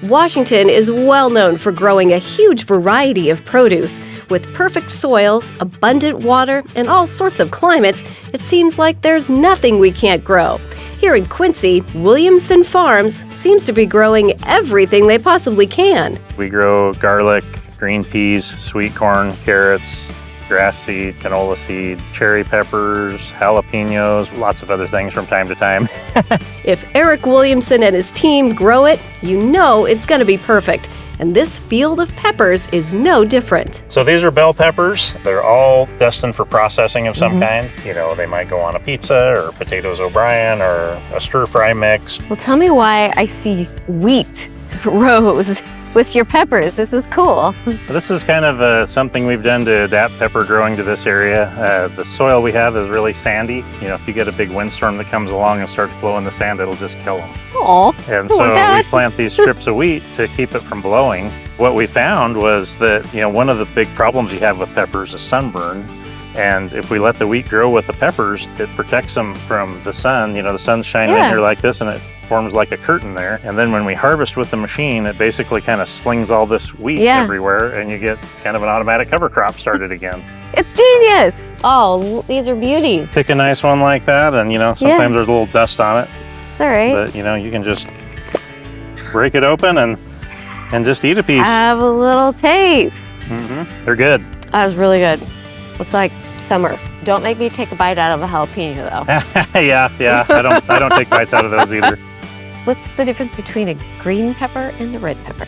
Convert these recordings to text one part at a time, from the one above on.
Washington is well known for growing a huge variety of produce. With perfect soils, abundant water, and all sorts of climates, it seems like there's nothing we can't grow. Here in Quincy, Williamson Farms seems to be growing everything they possibly can. We grow garlic, green peas, sweet corn, carrots, grass seed, canola seed, cherry peppers, jalapenos, lots of other things from time to time. If Eric Williamson and his team grow it, you know it's going to be perfect. And this field of peppers is no different. So these are bell peppers. They're all destined for processing of some kind. You know, they might go on a pizza or potatoes O'Brien or a stir-fry mix. Well, tell me why I see wheat rows with your peppers. This is cool. This is kind of something we've done to adapt pepper growing to this area. The soil we have is really sandy. You know, if you get a big windstorm that comes along and starts blowing the sand, it'll just kill them. Aw, And so we plant these strips of wheat to keep it from blowing. What we found was that, you know, one of the big problems you have with peppers is sunburn. And if we let the wheat grow with the peppers, it protects them from the sun. You know, the sun's shining in here like this and it forms like a curtain there. And then when we harvest with the machine, it basically kind of slings all this wheat everywhere and you get kind of an automatic cover crop started again. It's genius. Oh, these are beauties. Pick a nice one like that and, you know, sometimes there's a little dust on it. It's all right. But, you know, you can just break it open and just eat a piece. Have a little taste. They're good. That was really good. It's like summer. Don't make me take a bite out of a jalapeno though. yeah. I don't take bites out of those either. So what's the difference between a green pepper and a red pepper?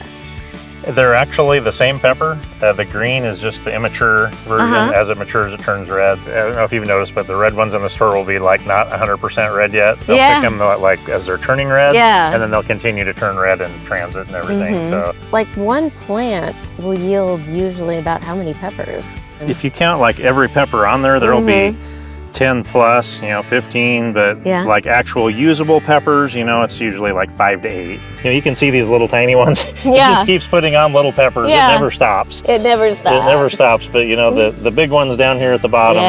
They're actually the same pepper. The green is just the immature version. As it matures, it turns red. I don't know if you've noticed, but the red ones in the store will be like not 100% red yet. They'll pick them like as they're turning red, and then they'll continue to turn red in transit and everything. So, like one plant will yield usually about how many peppers? if you count like every pepper on there, there'll be 10 plus, you know, 15, but like actual usable peppers, you know, it's usually like 5 to 8. You know, you can see these little tiny ones. It just keeps putting on little peppers. It never stops. It never stops. It never stops, but you know, the big ones down here at the bottom,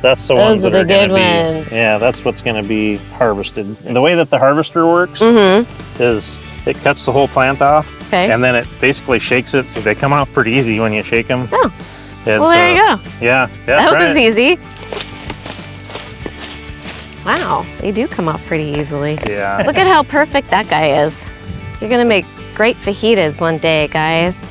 that's the ones that are going to be, that's what's going to be harvested. And the way that the harvester works is it cuts the whole plant off, and then it basically shakes it, so they come off pretty easy when you shake them. Oh, well, there you go. Yeah, that was easy. Wow, they do come off pretty easily. Yeah. Look at how perfect that guy is. You're gonna make great fajitas one day, guys.